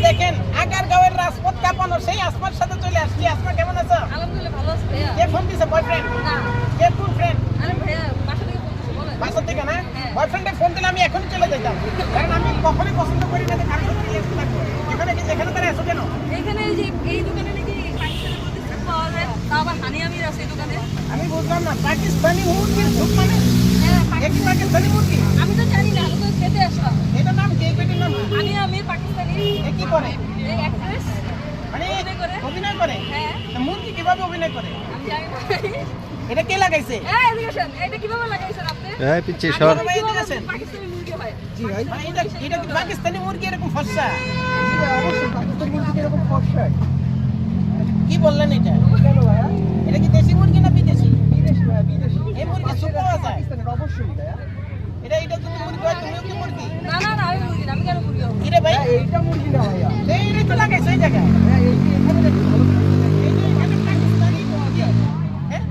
দেখেন আগারগাঁওয়ের রাজপথ কাঁপানো সেই আসমার সাথে চলে আসছি। আসমা কেমন আছো? আলহামদুলিল্লাহ ভালো আছি ভাইয়া। কে ফোন দিছে? বয়ফ্রেন্ড না কে? কোন ফ্রেন্ড? আরে ভাইয়া বাসা থেকে ফোন দিছে বলেন। বাসা থেকে না? হ্যাঁ। বয়ফ্রেন্ডে ফোন দিলে আমি এখনই চলে যেতাম, কারণ আমি কখনোই পছন্দ করি না যে কারোর সাথে রিলেশন থাকবো। এখানে তারা এসো কেন? এইখানে এই যে এই দোকানে নাকি পাকিস্তানের প্রতিষ্ঠান পাওয়া যায়, তা আবার হানি আমির আছে এই দোকানে। আমি বুঝলাম না, পাকিস্তানি মুরগির ঝুপ মানে হ্যাঁ একটি পাকিস্তানি মুরগি? আমি তো জানি না, আমি তো খেতে আসলাম। এটার নাম কি? এটার নাম কি? হানি আমির পাকিস্তানি এ কি করে? এই অ্যাক্ট্রেস মানে অভিনয় করে। অভিনয় করে? হ্যাঁ তা মুরগি কিভাবে অভিনয় করে? আমি জানি না। এটা কে লাগাইছে? এই এডুকেশন এটা কিভাবে লাগাইছেন আপনি? এই পিছে সর। হানি আমির কিভাবে পাকিস্তানি মুরগি হয়? জি ভাই, মানে এটা কি পাকিস্তানি মুরগি এরকম ফর্সা? জি ভাই, অবশ্যই পাকিস্তানি মুরগি এরকম ফর্সা। কি বললেন এটা? কেন ভাইয়া? এটা কি দেশি মুরগি না বিদেশি? বিদেশি ভাইয়া, বিদেশি। এই মুরগি সুপ পাওয়া যায়? পাকিস্তানের অবশ্যই ভাইয়া। এটা যদি মুরগি হয় তুমিও কি মুরগি? না না না আমি মুরগি না, আমি কেন মুরগি হবো? কি রে ভাই? ভাইয়া, এইটা মুরগি না ভাইয়া। এইটাই তো লাগাইছে এই জায়গায়। ভাইয়া, এখানে দেখুন ভালো করে। এই যে এখানে পাকিস্তানি মুরগি। হ্যাঁ?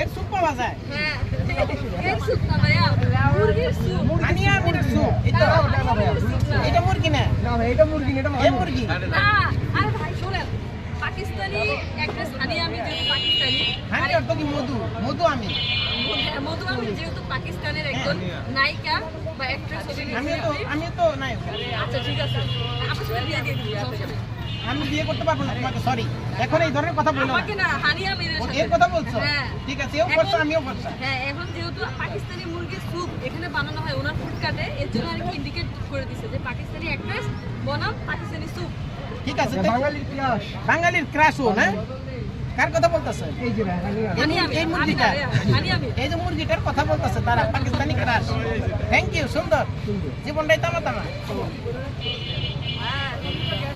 এর সুপ পাওয়া যায়? হ্যাঁ এর স্যুপ না ভাইয়া, মুরগির স্যুপ। হানি আমির সুপ। এটা এটা মুরগি না? না ভাই, এটা মুরগি না, এটা এ ভালো মুরগি। না আরে ভাই শোনেন, পাকিস্তানি অ্যাক্ট্রেস হানি আমির যেহেতু পাকিস্তানি, হানি অর্থ কি? মধু। মধু আমি। মধু আমির যেহেতু পাকিস্তানের একজন নায়িকা বা অ্যাক্ট্রেস আমিও তো নাই। আচ্ছা ঠিক আছে, আপনার সাথে বিয়ে দিয়ে দিবি, সমস্যা নেই। আমি বিয়ে করতে পারবো না তোমাকে, সরি। এখন এই ধরনের কথা বলো না। আমাকে না, হানি আমিরের ও, সাথে। এর কথা বলছো? হ্যাঁ। ঠিক আছে, এও করছো আমিও করছি। হ্যাঁ এখন যেহেতু পাকিস্তানি মুরগির স্যুপ এখানে বানানো হয় ওনার ফুড কার্টে, এর জন্য আর কি ইন্ডিকেট করে দিছে যে পাকিস্তানি অ্যাক্ট্রেস বনাম পাকিস্তানি স্যুপ। ঠিক আছে, বাঙালির ক্লাস। বাঙালির ক্রাশ ও না? কার কথা বলতেছে? এই যে ভাই, হানি আমির। হানি আমির, এই আমি মুরগিটা? না ভাইয়া, হানি আমির। এই যে মুরগিটার কথা বলতেছে তারা পাকিস্তানি ক্রাশ। থ্যাংক ইউ, সুন্দর। সুন্দর। জীবনটাই তামা তামা।